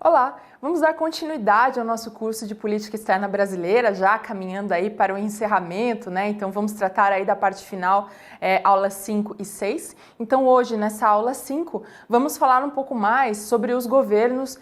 Olá, vamos dar continuidade ao nosso curso de Política Externa Brasileira, já caminhando aí para o encerramento, né? Então vamos tratar aí da parte final, aulas 5 e 6. Então hoje, nessa aula 5, vamos falar um pouco mais sobre os governos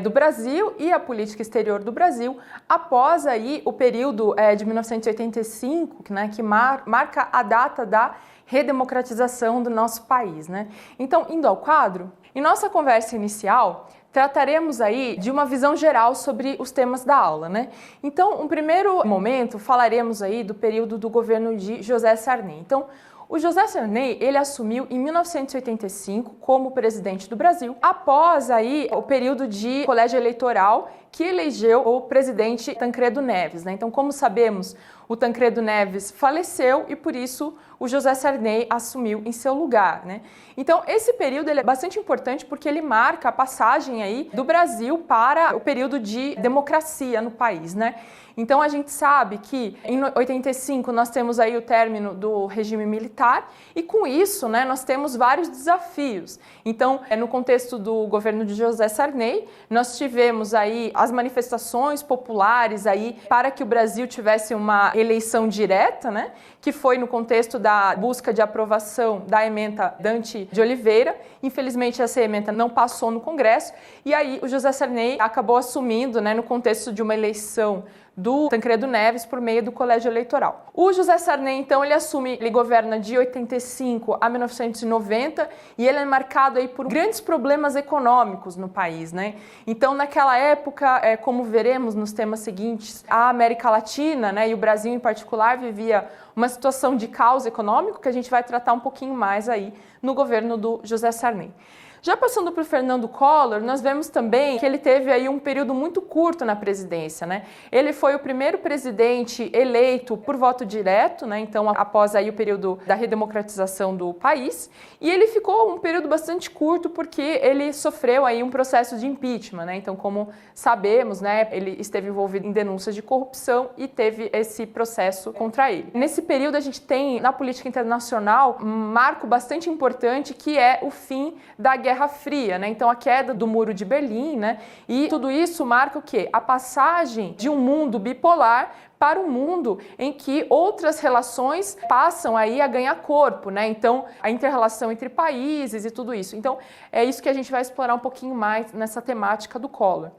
do Brasil e a política exterior do Brasil após aí o período de 1985, né, que marca a data da redemocratização do nosso país, né? Então, indo ao quadro, em nossa conversa inicial, trataremos aí de uma visão geral sobre os temas da aula, né? Então, um primeiro momento, falaremos aí do período do governo de José Sarney. Então, o José Sarney, ele assumiu em 1985 como presidente do Brasil, após aí o período de colégio eleitoral que elegeu o presidente Tancredo Neves, né? Então, como sabemos, o Tancredo Neves faleceu e, por isso, o José Sarney assumiu em seu lugar, né? Então, esse período ele é bastante importante porque ele marca a passagem aí do Brasil para o período de democracia no país, né? Então, a gente sabe que em 85 nós temos aí o término do regime militar e, com isso, né, nós temos vários desafios. Então, no contexto do governo de José Sarney, nós tivemos aí as manifestações populares aí para que o Brasil tivesse uma eleição direta, né, que foi no contexto da busca de aprovação da ementa Dante de Oliveira. Infelizmente, essa ementa não passou no Congresso e aí o José Sarney acabou assumindo, né, no contexto de uma eleição do Tancredo Neves por meio do colégio eleitoral. O José Sarney, então, ele governa de 85 a 1990 e ele é marcado aí por grandes problemas econômicos no país, né? Então, naquela época, como veremos nos temas seguintes, a América Latina, né, e o Brasil em particular vivia uma situação de caos econômico que a gente vai tratar um pouquinho mais aí no governo do José Sarney. Já passando para o Fernando Collor, nós vemos também que ele teve aí um período muito curto na presidência, né? Ele foi o primeiro presidente eleito por voto direto, né? Então, após aí o período da redemocratização do país, e ele ficou um período bastante curto porque ele sofreu aí um processo de impeachment, né? Então, como sabemos, né, ele esteve envolvido em denúncias de corrupção e teve esse processo contra ele. Nesse período a gente tem na política internacional um marco bastante importante que é o fim da Guerra Fria, né? Então a queda do Muro de Berlim, né? E tudo isso marca o quê? A passagem de um mundo bipolar para um mundo em que outras relações passam aí a ganhar corpo, né? Então, a inter-relação entre países e tudo isso. Então, é isso que a gente vai explorar um pouquinho mais nessa temática do Collor.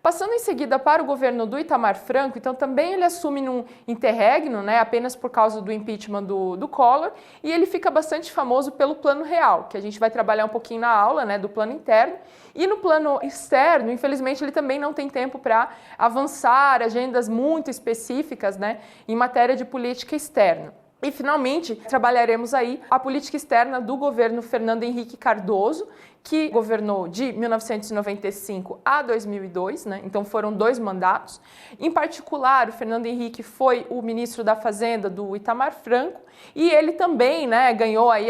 Passando em seguida para o governo do Itamar Franco, então também ele assume num interregno, né, apenas por causa do impeachment do Collor, e ele fica bastante famoso pelo plano real, que a gente vai trabalhar um pouquinho na aula, né, do plano interno. E no plano externo, infelizmente, ele também não tem tempo para avançar agendas muito específicas, né, em matéria de política externa. E, finalmente, trabalharemos aí a política externa do governo Fernando Henrique Cardoso, que governou de 1995 a 2002, né? Então foram 2 mandatos. Em particular, o Fernando Henrique foi o ministro da Fazenda do Itamar Franco e ele também, né,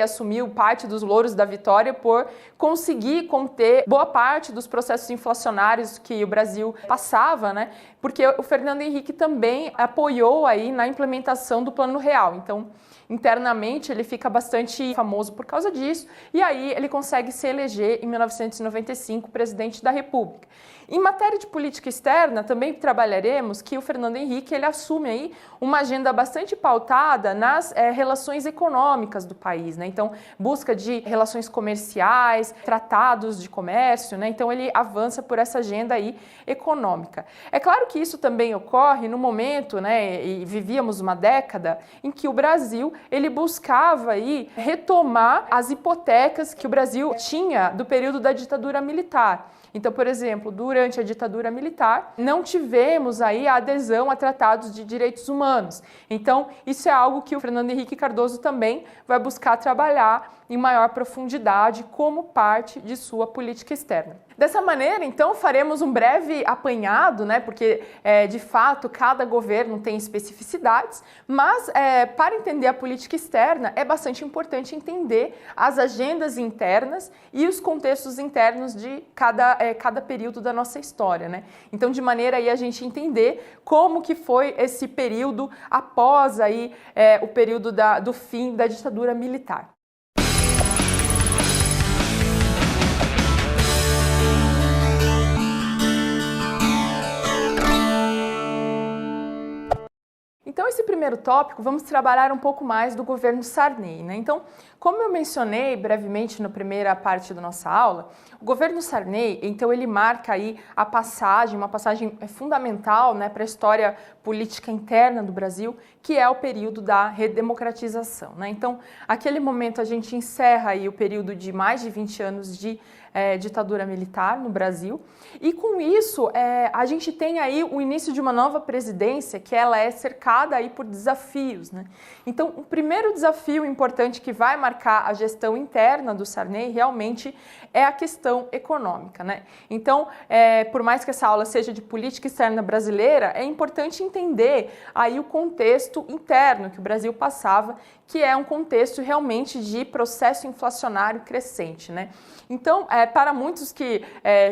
assumiu parte dos louros da vitória por conseguir conter boa parte dos processos inflacionários que o Brasil passava, né? Porque o Fernando Henrique também apoiou aí na implementação do Plano Real. Então, internamente, ele fica bastante famoso por causa disso, e aí ele consegue se eleger em 1995 presidente da República. Em matéria de política externa, também trabalharemos que o Fernando Henrique ele assume aí uma agenda bastante pautada nas relações econômicas do país, né? Então, busca de relações comerciais, tratados de comércio, né? Então, ele avança por essa agenda aí econômica. É claro que isso também ocorre no momento, né, e vivíamos uma década em que o Brasil ele buscava aí retomar as hipotecas que o Brasil tinha do período da ditadura militar. Então, por exemplo, durante a ditadura militar, não tivemos aí a adesão a tratados de direitos humanos. Então, isso é algo que o Fernando Henrique Cardoso também vai buscar trabalhar em maior profundidade como parte de sua política externa. Dessa maneira, então, faremos um breve apanhado, né? Porque, de fato, cada governo tem especificidades, mas para entender a política externa é bastante importante entender as agendas internas e os contextos internos de cada período da nossa história, né? Então, de maneira aí a gente entender como que foi esse período após aí, o período do fim da ditadura militar. Então, esse primeiro tópico, vamos trabalhar um pouco mais do governo Sarney, né? Então, como eu mencionei brevemente na primeira parte da nossa aula, o governo Sarney, então, ele marca aí a passagem, uma passagem fundamental, né, para a história política interna do Brasil, que é o período da redemocratização, né? Então, aquele momento a gente encerra aí o período de mais de 20 anos de ditadura militar no Brasil, e com isso a gente tem aí o início de uma nova presidência que ela é cercada aí por desafios, né? Então, o primeiro desafio importante que vai marcar a gestão interna do Sarney realmente é a questão econômica, né? Então, por mais que essa aula seja de política externa brasileira, é importante entender aí o contexto interno que o Brasil passava, que é um contexto realmente de processo inflacionário crescente, né? Então, para muitos que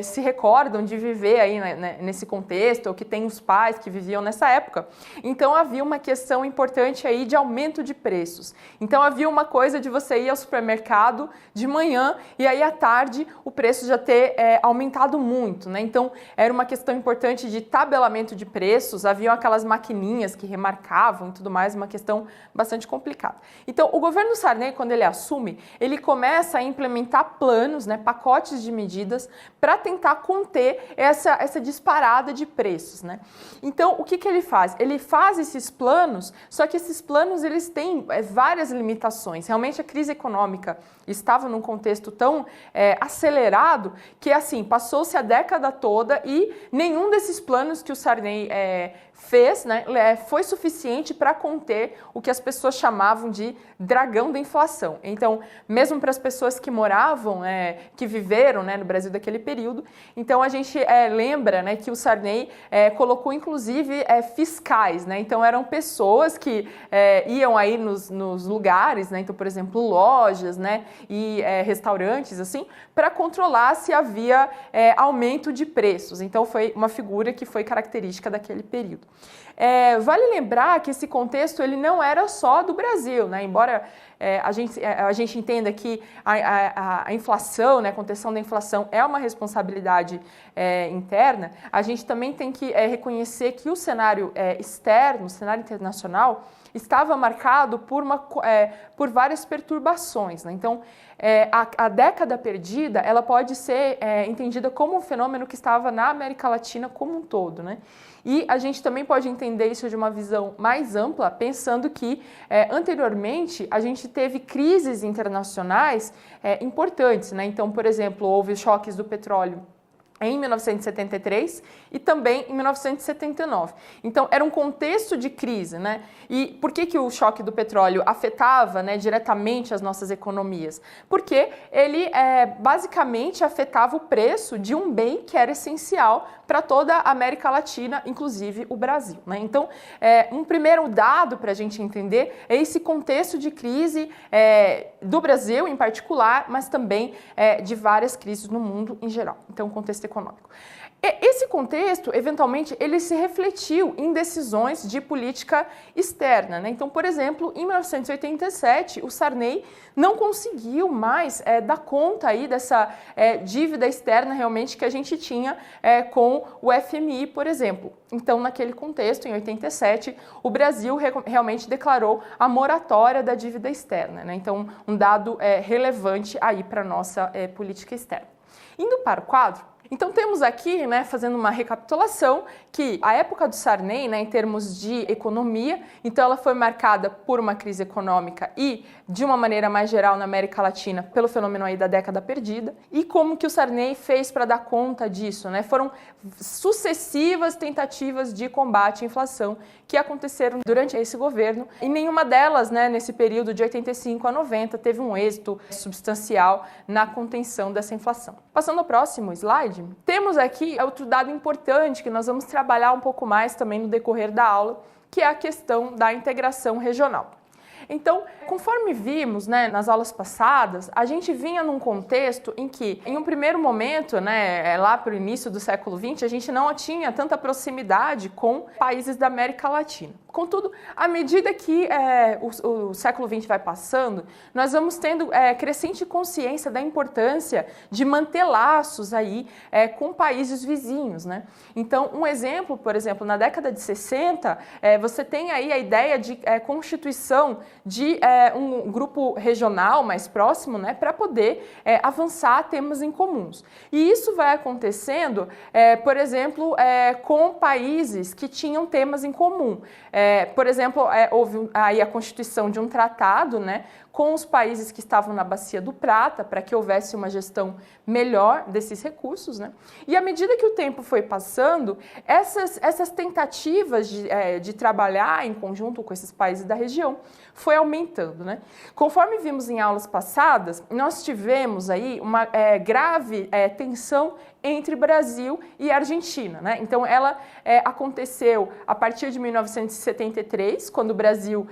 se recordam de viver aí nesse contexto, ou que têm os pais que viviam nessa época, então havia uma questão importante aí de aumento de preços. Então havia uma coisa de você ir ao supermercado de manhã e aí à tarde o preço já ter aumentado muito, né? Então era uma questão importante de tabelamento de preços, haviam aquelas maquininhas que remarcavam e tudo mais, uma questão bastante complicada. Então o governo Sarney, quando ele assume, ele começa a implementar planos, né, pacotes de medidas para tentar conter essa disparada de preços, né? Então, o que ele faz? Ele faz esses planos, só que esses planos eles têm várias limitações. Realmente a crise econômica estava num contexto tão acelerado que, assim, passou-se a década toda e nenhum desses planos que o Sarney fez, né, foi suficiente para conter o que as pessoas chamavam de dragão da inflação. Então, mesmo para as pessoas que moravam, que viveram, né, no Brasil daquele período, então a gente lembra, né, que o Sarney colocou inclusive fiscais, né? Então eram pessoas que iam aí nos lugares, né? Então, por exemplo, lojas, né, e restaurantes, assim, para controlar se havia aumento de preços. Então foi uma figura que foi característica daquele período. Vale lembrar que esse contexto ele não era só do Brasil, né? Embora a gente entenda que a inflação, né, a contenção da inflação é uma responsabilidade interna, a gente também tem que reconhecer que o cenário externo, o cenário internacional, estava marcado por várias perturbações, né? Então, a década perdida, ela pode ser entendida como um fenômeno que estava na América Latina como um todo, né? E a gente também pode entender isso de uma visão mais ampla, pensando que anteriormente a gente teve crises internacionais importantes, né? Então, por exemplo, houve choques do petróleo em 1973 e também em 1979. Então, era um contexto de crise, né? E por que o choque do petróleo afetava, né, diretamente as nossas economias? Porque ele basicamente afetava o preço de um bem que era essencial para toda a América Latina, inclusive o Brasil, né? Então, um primeiro dado para a gente entender é esse contexto de crise do Brasil em particular, mas também de várias crises no mundo em geral. Então, contexto econômico. Esse contexto, eventualmente, ele se refletiu em decisões de política externa, né? Então, por exemplo, em 1987, o Sarney não conseguiu mais dar conta aí dessa dívida externa realmente que a gente tinha com o FMI, por exemplo. Então, naquele contexto, em 87, o Brasil realmente declarou a moratória da dívida externa, né? Então, um dado relevante aí para a nossa política externa. Indo para o quadro, então temos aqui, né, fazendo uma recapitulação, que a época do Sarney, né, em termos de economia, então ela foi marcada por uma crise econômica e, de uma maneira mais geral, na América Latina, pelo fenômeno aí da década perdida. E como que o Sarney fez para dar conta disso, né? Foram sucessivas tentativas de combate à inflação que aconteceram durante esse governo e nenhuma delas, né, nesse período de 85 a 90, teve um êxito substancial na contenção dessa inflação. Passando ao próximo slide, temos aqui outro dado importante que nós vamos trabalhar um pouco mais também no decorrer da aula, que é a questão da integração regional. Então, conforme vimos, né, nas aulas passadas, a gente vinha num contexto em que, em um primeiro momento, né, lá para o início do século XX, a gente não tinha tanta proximidade com países da América Latina. Contudo, à medida que o século XX vai passando, nós vamos tendo crescente consciência da importância de manter laços aí com países vizinhos, né? Então, um exemplo, por exemplo, na década de 60, você tem aí a ideia de constituição de um grupo regional mais próximo, né, para poder avançar temas em comuns. E isso vai acontecendo, por exemplo, com países que tinham temas em comum. Por exemplo, houve aí a constituição de um tratado, né, com os países que estavam na Bacia do Prata, para que houvesse uma gestão melhor desses recursos, né? E à medida que o tempo foi passando, essas tentativas de trabalhar em conjunto com esses países da região foi aumentando, né? Conforme vimos em aulas passadas, nós tivemos aí uma grave tensão entre Brasil e Argentina, né? Então ela aconteceu a partir de 1973, quando o Brasil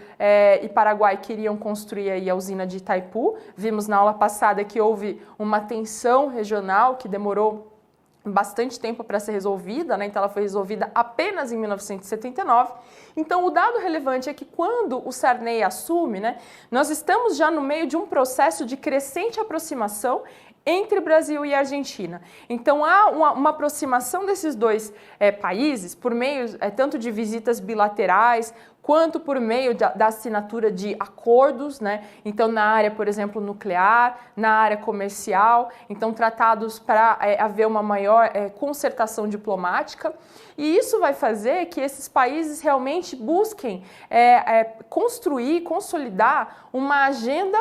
e Paraguai queriam construir aí a usina de Itaipu. Vimos na aula passada que houve uma tensão regional que demorou bastante tempo para ser resolvida, né? Então ela foi resolvida apenas em 1979. Então o dado relevante é que quando o Sarney assume, né, nós estamos já no meio de um processo de crescente aproximação entre Brasil e Argentina. Então há uma aproximação desses dois países por meio tanto de visitas bilaterais quanto por meio da assinatura de acordos, né? Então na área, por exemplo, nuclear, na área comercial, então tratados para haver uma maior concertação diplomática. E isso vai fazer que esses países realmente busquem construir, consolidar uma agenda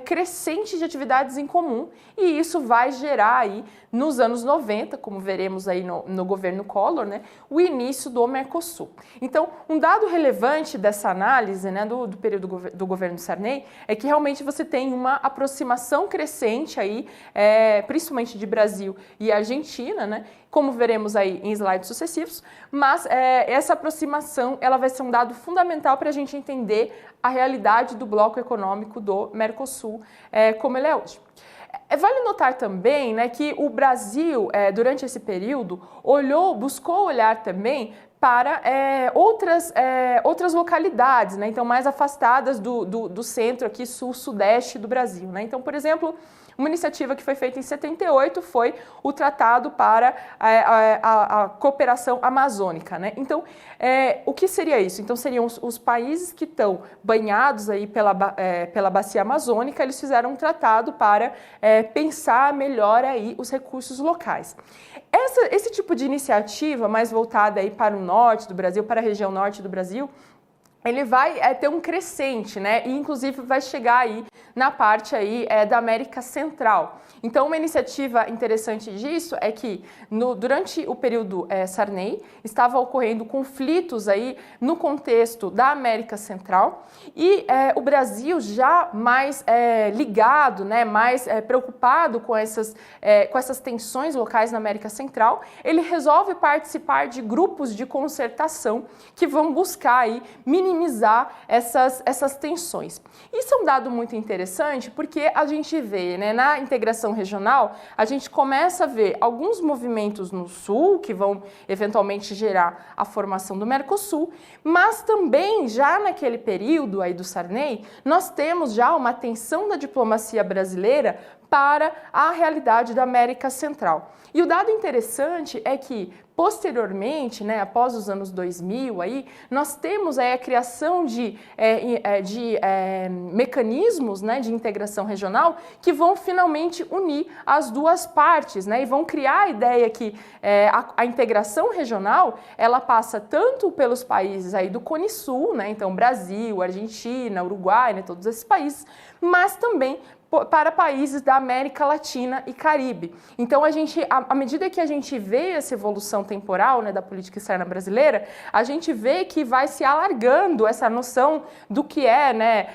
crescente de atividades em comum, e isso vai gerar aí, nos anos 90, como veremos aí no governo Collor, né, o início do Mercosul. Então, um dado relevante dessa análise, né, do período do governo Sarney é que realmente você tem uma aproximação crescente aí, principalmente de Brasil e Argentina, né, como veremos aí em slides sucessivos, mas essa aproximação ela vai ser um dado fundamental para a gente entender a realidade do bloco econômico do Mercosul como ele é hoje. Vale notar também, né, que o Brasil, durante esse período, buscou olhar também para outras localidades, né, então mais afastadas do centro aqui, sul-sudeste do Brasil, né? Então, por exemplo, uma iniciativa que foi feita em 78 foi o Tratado para a Cooperação Amazônica, né? Então, o que seria isso? Então, seriam os países que estão banhados aí pela bacia amazônica, eles fizeram um tratado para pensar melhor aí os recursos locais. Esse tipo de iniciativa, mais voltada aí para o norte do Brasil, para a região norte do Brasil, ele vai ter um crescente, né? E inclusive vai chegar aí na parte aí da América Central. Então, uma iniciativa interessante disso é que durante o período Sarney estavam ocorrendo conflitos aí no contexto da América Central, e o Brasil já mais ligado, né, mais preocupado com essas tensões locais na América Central, ele resolve participar de grupos de concertação que vão buscar aí minimizar essas tensões. Isso é um dado muito interessante porque a gente vê, né, na integração regional, a gente começa a ver alguns movimentos no sul que vão eventualmente gerar a formação do Mercosul, mas também já naquele período aí do Sarney, nós temos já uma tensão da diplomacia brasileira para a realidade da América Central. E o dado interessante é que, posteriormente, né, após os anos 2000, aí, nós temos aí a criação de mecanismos, né, de integração regional que vão finalmente unir as duas partes, né, e vão criar a ideia que a integração regional ela passa tanto pelos países aí do Cone Sul, né, então Brasil, Argentina, Uruguai, né, todos esses países, mas também para países da América Latina e Caribe. Então, à medida que a gente vê essa evolução temporal, né, da política externa brasileira, a gente vê que vai se alargando essa noção do que né,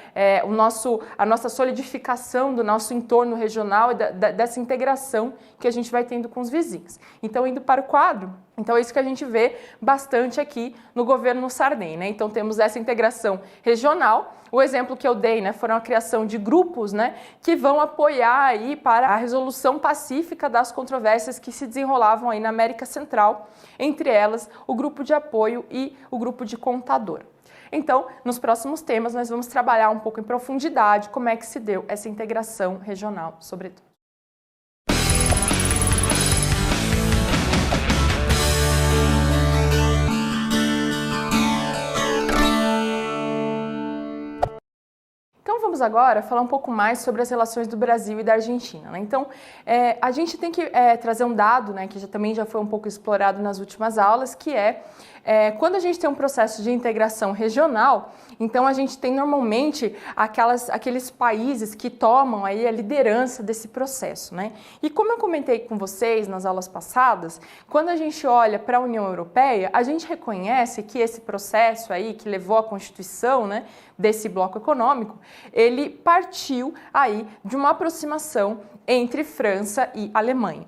a nossa solidificação do nosso entorno regional e dessa integração que a gente vai tendo com os vizinhos. Então, indo para o quadro, então é isso que a gente vê bastante aqui no governo Sarney, né? Então temos essa integração regional. O exemplo que eu dei, né, foram a criação de grupos, né, que vão apoiar aí para a resolução pacífica das controvérsias que se desenrolavam aí na América Central, entre elas o grupo de apoio e o grupo de contador. Então, nos próximos temas, nós vamos trabalhar um pouco em profundidade como é que se deu essa integração regional, sobretudo. Então vamos agora falar um pouco mais sobre as relações do Brasil e da Argentina, né? Então a gente tem que trazer um dado, né, que também já foi um pouco explorado nas últimas aulas, que quando a gente tem um processo de integração regional, então a gente tem normalmente aqueles países que tomam aí a liderança desse processo, né? E como eu comentei com vocês nas aulas passadas, quando a gente olha para a União Europeia, a gente reconhece que esse processo aí que levou à constituição, né, desse bloco econômico, ele partiu aí de uma aproximação entre França e Alemanha.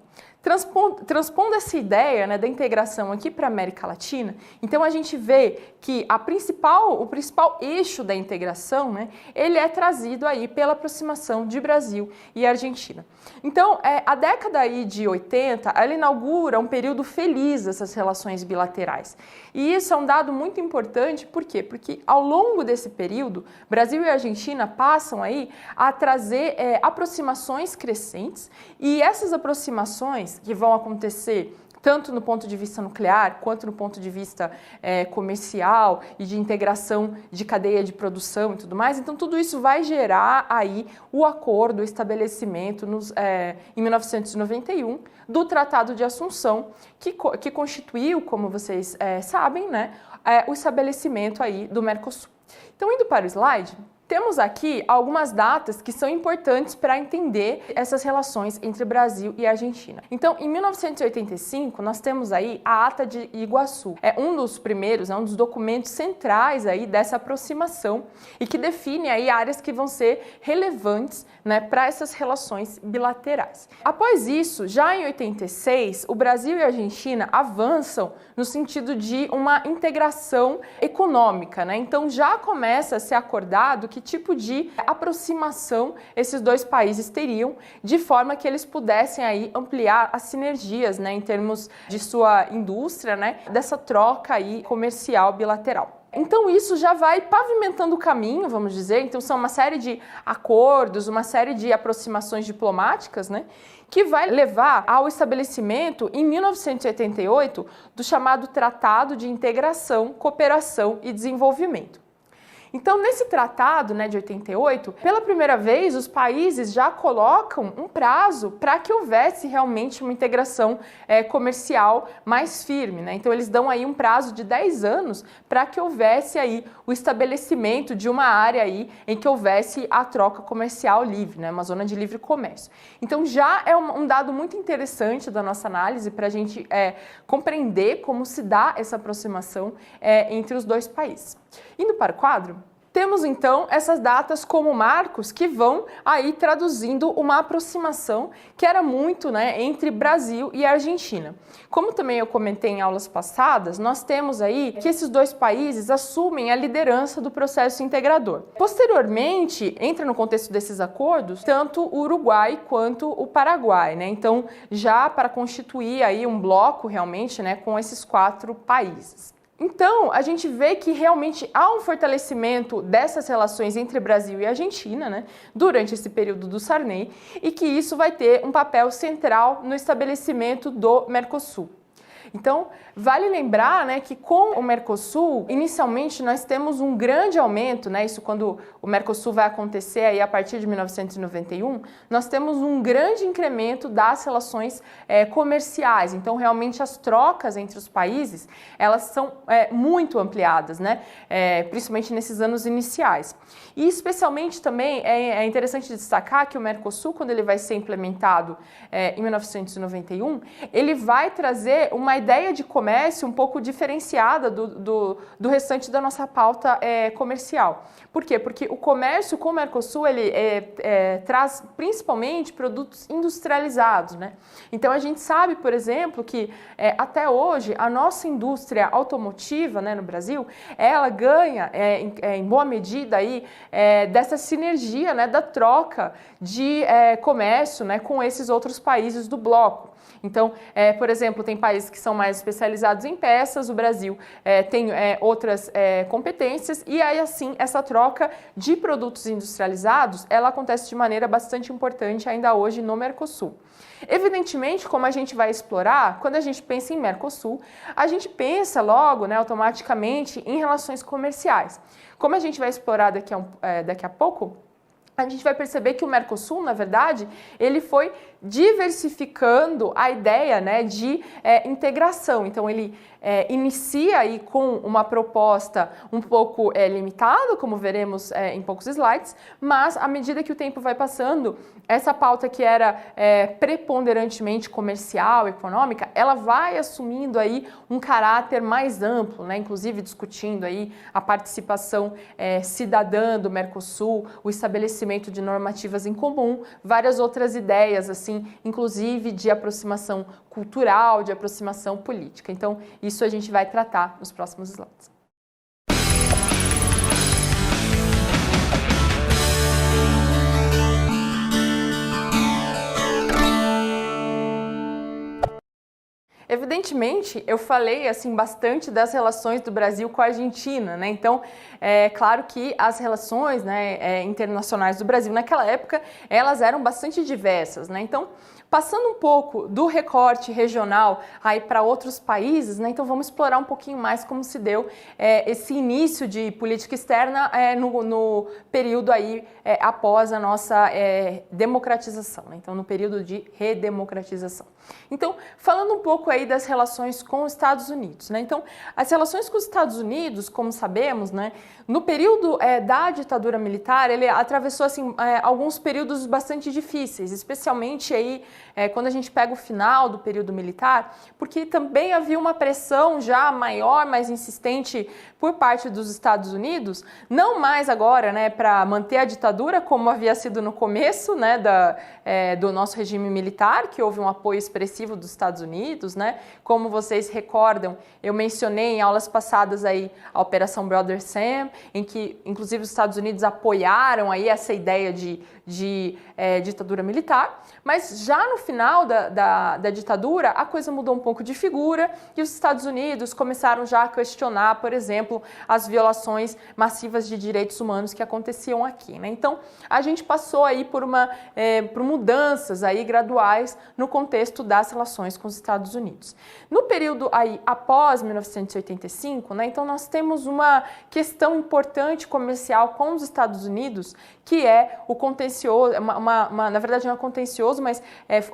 Transpondo essa ideia, né, da integração aqui para a América Latina, então a gente vê que o principal eixo da integração, né, ele é trazido aí pela aproximação de Brasil e Argentina. Então, a década aí de 80, ela inaugura um período feliz dessas relações bilaterais. E isso é um dado muito importante, por quê? Porque ao longo desse período, Brasil e Argentina passam aí a trazer aproximações crescentes, e essas aproximações que vão acontecer tanto no ponto de vista nuclear, quanto no ponto de vista comercial e de integração de cadeia de produção e tudo mais. Então, tudo isso vai gerar aí o acordo, o estabelecimento em 1991 do Tratado de Assunção, que constituiu, como vocês sabem, né, o estabelecimento aí do Mercosul. Então, indo para o slide, temos aqui algumas datas que são importantes para entender essas relações entre Brasil e Argentina. Então, em 1985, nós temos aí a Ata de Iguaçu. É um dos primeiros, um dos documentos centrais aí dessa aproximação e que define aí áreas que vão ser relevantes, né, para essas relações bilaterais. Após isso, já em 86, o Brasil e a Argentina avançam no sentido de uma integração econômica, né? Então, já começa a ser acordado que tipo de aproximação esses dois países teriam, de forma que eles pudessem aí ampliar as sinergias, né, em termos de sua indústria, né, dessa troca aí comercial bilateral. Então isso já vai pavimentando o caminho, vamos dizer. Então são uma série de acordos, uma série de aproximações diplomáticas, né, que vai levar ao estabelecimento, em 1988, do chamado Tratado de Integração, Cooperação e Desenvolvimento. Então, nesse tratado, né, de 88, pela primeira vez, os países já colocam um prazo para que houvesse realmente uma integração comercial mais firme, né? Então, eles dão aí um prazo de 10 anos para que houvesse aí o estabelecimento de uma área aí em que houvesse a troca comercial livre, né, uma zona de livre comércio. Então, já é um dado muito interessante da nossa análise para a gente compreender como se dá essa aproximação entre os dois países. Indo para o quadro, temos então essas datas como marcos que vão aí traduzindo uma aproximação que era muito, né, entre Brasil e Argentina. Como também eu comentei em aulas passadas, nós temos aí que esses dois países assumem a liderança do processo integrador. Posteriormente, entra no contexto desses acordos tanto o Uruguai quanto o Paraguai, né? Então, já para constituir aí um bloco realmente, né, com esses 4 países. Então, a gente vê que realmente há um fortalecimento dessas relações entre Brasil e Argentina, né, durante esse período do Sarney, e que isso vai ter um papel central no estabelecimento do Mercosul. Então, vale lembrar, né, que com o Mercosul, inicialmente nós temos um grande aumento, né, isso quando o Mercosul vai acontecer aí a partir de 1991, nós temos um grande incremento das relações comerciais. Então, realmente as trocas entre os países, elas são muito ampliadas, né, principalmente nesses anos iniciais. E especialmente também é interessante destacar que o Mercosul, quando ele vai ser implementado em 1991, ele vai trazer uma ideia de comércio um pouco diferenciada do restante da nossa pauta comercial. Por quê? Porque o comércio com o Mercosul ele traz principalmente produtos industrializados, né? Então a gente sabe, por exemplo, que até hoje a nossa indústria automotiva, né, no Brasil, ela ganha em boa medida aí dessa sinergia, né, da troca de comércio, né, com esses outros países do bloco. Então, por exemplo, tem países que são mais especializados em peças, o Brasil tem outras competências, e aí assim essa troca de produtos industrializados, ela acontece de maneira bastante importante ainda hoje no Mercosul. Evidentemente, como a gente vai explorar, quando a gente pensa em Mercosul, a gente pensa logo, né, automaticamente em relações comerciais. Como a gente vai explorar daqui a pouco, a gente vai perceber que o Mercosul, na verdade, ele foi diversificando a ideia, né, de integração. Então, ele inicia aí com uma proposta um pouco limitada, como veremos em poucos slides, mas à medida que o tempo vai passando, essa pauta que era preponderantemente comercial, econômica, ela vai assumindo aí um caráter mais amplo, né, inclusive discutindo aí a participação cidadã do Mercosul, o estabelecimento de normativas em comum, várias outras ideias, assim, inclusive de aproximação cultural, de aproximação política. Então, isso a gente vai tratar nos próximos slides. Evidentemente, eu falei assim bastante das relações do Brasil com a Argentina, né? Então, é claro que as relações, né, internacionais do Brasil naquela época, elas eram bastante diversas, né? Então, passando um pouco do recorte regional aí para outros países, né? Então vamos explorar um pouquinho mais como se deu esse início de política externa no período aí após a nossa democratização, né? Então no período de redemocratização. Então, falando um pouco aí das relações com os Estados Unidos, né? Então, as relações com os Estados Unidos, como sabemos, né, no período da ditadura militar, ele atravessou assim alguns períodos bastante difíceis, especialmente aí quando a gente pega o final do período militar, porque também havia uma pressão já maior, mais insistente por parte dos Estados Unidos, não mais agora, né, para manter a ditadura como havia sido no começo, né, do nosso regime militar, que houve um apoio expressivo dos Estados Unidos, né? Como vocês recordam, eu mencionei em aulas passadas aí a Operação Brother Sam, em que inclusive os Estados Unidos apoiaram aí essa ideia de ditadura militar, mas já no final da ditadura a coisa mudou um pouco de figura e os Estados Unidos começaram já a questionar, por exemplo, as violações massivas de direitos humanos que aconteciam aqui, né? Então a gente passou aí por mudanças aí graduais no contexto das relações com os Estados Unidos. No período aí após 1985, né, então nós temos uma questão importante comercial com os Estados Unidos, que é o contencioso, na verdade não é contencioso, mas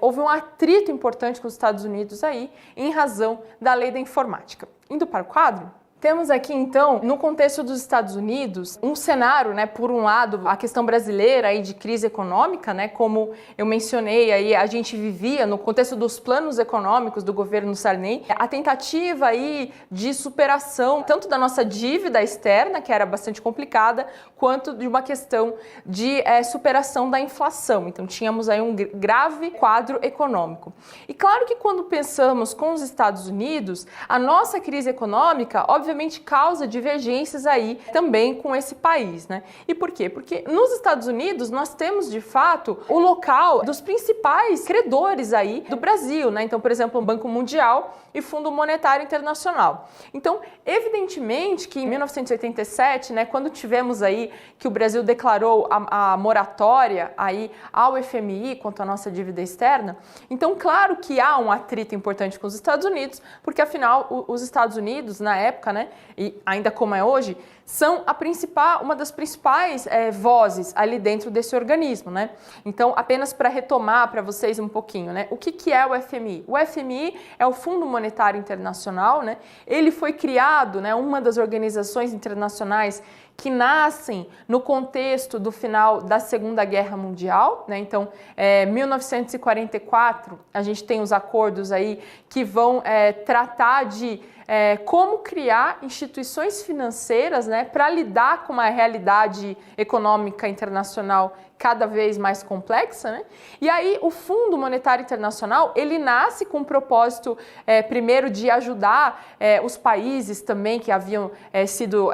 houve um atrito importante com os Estados Unidos aí, em razão da lei da informática. Indo para o quadro, temos aqui, então, no contexto dos Estados Unidos, um cenário, né, por um lado, a questão brasileira aí de crise econômica, né, como eu mencionei aí, a gente vivia no contexto dos planos econômicos do governo Sarney, a tentativa aí de superação tanto da nossa dívida externa, que era bastante complicada, quanto de uma questão de superação da inflação. Então, tínhamos aí um grave quadro econômico. E claro que quando pensamos com os Estados Unidos, a nossa crise econômica, obviamente causa divergências aí também com esse país, né? E por quê? Porque nos Estados Unidos nós temos de fato o local dos principais credores aí do Brasil, né? Então, por exemplo, o Banco Mundial e Fundo Monetário Internacional. Então, evidentemente que em 1987, né, quando tivemos aí que o Brasil declarou a moratória aí ao FMI quanto à nossa dívida externa, então claro que há um atrito importante com os Estados Unidos, porque afinal os Estados Unidos na época, né, e ainda como é hoje, são uma das principais vozes ali dentro desse organismo, né? Então, apenas para retomar para vocês um pouquinho, né? O que é o FMI? O FMI é o Fundo Monetário Internacional, né? Ele foi criado, né, uma das organizações internacionais que nascem no contexto do final da Segunda Guerra Mundial, né? Então, 1944, a gente tem os acordos aí que vão tratar de como criar instituições financeiras, né, para lidar com uma realidade econômica internacional cada vez mais complexa, né? E aí o Fundo Monetário Internacional, ele nasce com o propósito, primeiro, de ajudar os países também que haviam sido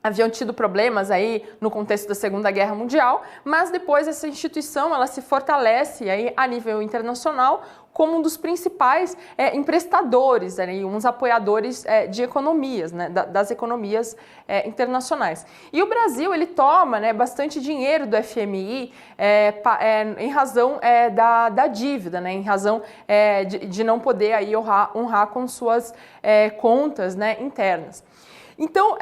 haviam tido problemas aí no contexto da Segunda Guerra Mundial, mas depois essa instituição ela se fortalece aí a nível internacional como um dos principais emprestadores, uns apoiadores de economias, né, das economias internacionais. E o Brasil ele toma, né, bastante dinheiro do FMI em razão da dívida, né, em razão de não poder aí honrar com suas contas, né, internas. Então,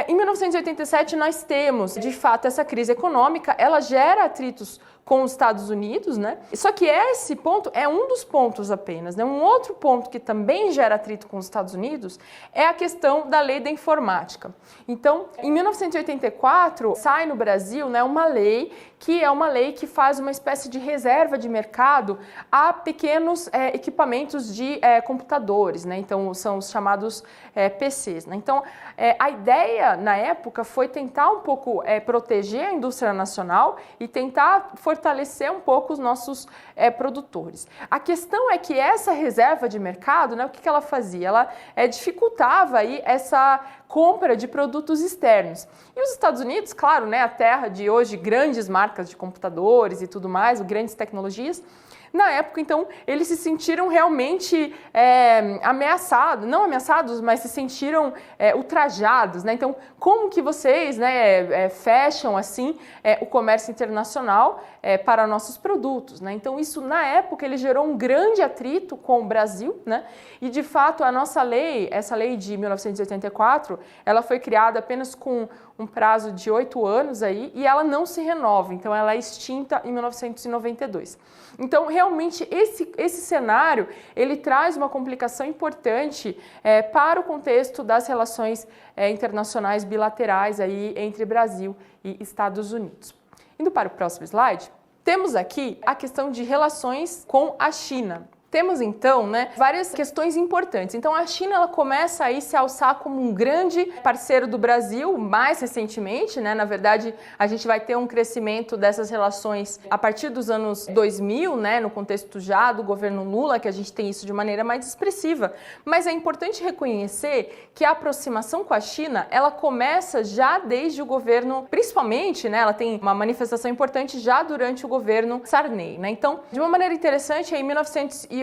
em 1987 nós temos, de fato, essa crise econômica, ela gera atritos com os Estados Unidos, né? Só que esse ponto é um dos pontos apenas, né? Um outro ponto que também gera atrito com os Estados Unidos é a questão da lei da informática. Então, em 1984, sai no Brasil, né, uma lei que faz uma espécie de reserva de mercado a pequenos equipamentos de computadores, né? Então, são os chamados PCs, né? Então, a ideia, na época, foi tentar um pouco proteger a indústria nacional e tentar fortalecer um pouco os nossos produtores. A questão é que essa reserva de mercado, né, o que ela fazia? Ela dificultava aí essa compra de produtos externos. E os Estados Unidos, claro, né, a terra de hoje grandes marcas de computadores e tudo mais, grandes tecnologias, na época, então, eles se sentiram realmente ameaçados, não ameaçados, mas se sentiram ultrajados, né? Então, como que vocês, né, fecham assim o comércio internacional para nossos produtos, né? Então, isso na época ele gerou um grande atrito com o Brasil, né? E de fato a nossa lei, essa lei de 1984, ela foi criada apenas com um prazo de 8 anos aí e ela não se renova, então ela é extinta em 1992. Então, realmente, esse cenário, ele traz uma complicação importante para o contexto das relações internacionais bilaterais aí entre Brasil e Estados Unidos. Indo para o próximo slide, temos aqui a questão de relações com a China. Temos então, né, várias questões importantes. Então a China ela começa a se alçar como um grande parceiro do Brasil mais recentemente, né? Na verdade, a gente vai ter um crescimento dessas relações a partir dos anos 2000, né, no contexto já do governo Lula, que a gente tem isso de maneira mais expressiva. Mas é importante reconhecer que a aproximação com a China, ela começa já desde o governo, principalmente, né, ela tem uma manifestação importante já durante o governo Sarney, né? Então, de uma maneira interessante, em 1985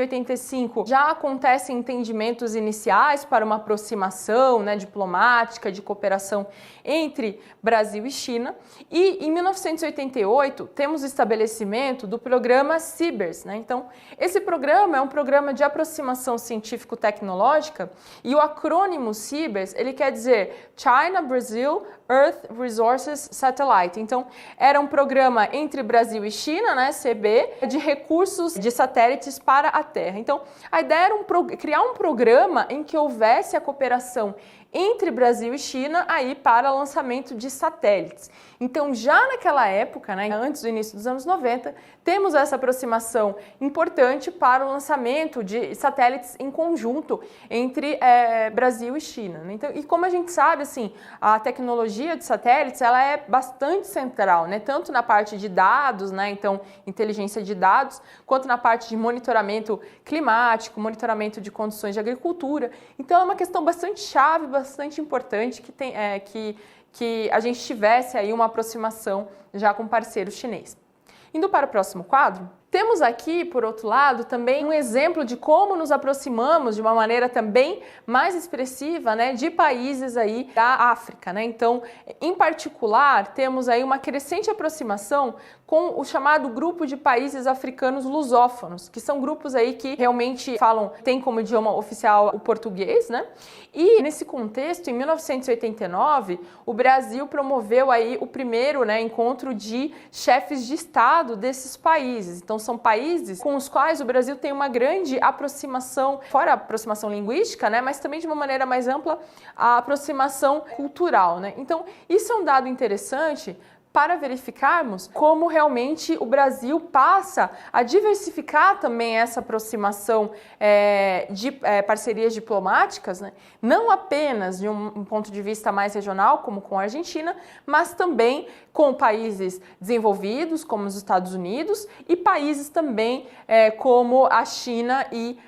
já acontecem entendimentos iniciais para uma aproximação, né, diplomática, de cooperação entre Brasil e China. E em 1988 temos o estabelecimento do programa CIBERS, né? Então, esse programa é um programa de aproximação científico-tecnológica e o acrônimo CIBERS, ele quer dizer China, Brazil, Earth Resources Satellite. Então, era um programa entre Brasil e China, né, CB, de recursos de satélites para a Terra. Então, a ideia era criar um programa em que houvesse a cooperação entre Brasil e China aí para lançamento de satélites. Então, já naquela época, né, antes do início dos anos 90, temos essa aproximação importante para o lançamento de satélites em conjunto entre Brasil e China, né? Então, e como a gente sabe, assim, a tecnologia de satélites ela é bastante central, né, tanto na parte de dados, né, então inteligência de dados, quanto na parte de monitoramento climático, monitoramento de condições de agricultura. Então, é uma questão bastante chave, bastante importante que a gente tivesse aí uma aproximação já com o parceiro chinês. Indo para o próximo quadro, temos aqui, por outro lado, também um exemplo de como nos aproximamos de uma maneira também mais expressiva, né, de países aí da África, né? Então, em particular, temos aí uma crescente aproximação com o chamado grupo de países africanos lusófonos, que são grupos aí que realmente têm como idioma oficial o português, né? E nesse contexto, em 1989, o Brasil promoveu aí o primeiro, né, encontro de chefes de Estado desses países. Então, são países com os quais o Brasil tem uma grande aproximação, fora a aproximação linguística, né, mas também de uma maneira mais ampla, a aproximação cultural, né? Então, isso é um dado interessante para verificarmos como realmente o Brasil passa a diversificar também essa aproximação de parcerias diplomáticas, né? Não apenas de um ponto de vista mais regional, como com a Argentina, mas também com países desenvolvidos, como os Estados Unidos, e países também como a China e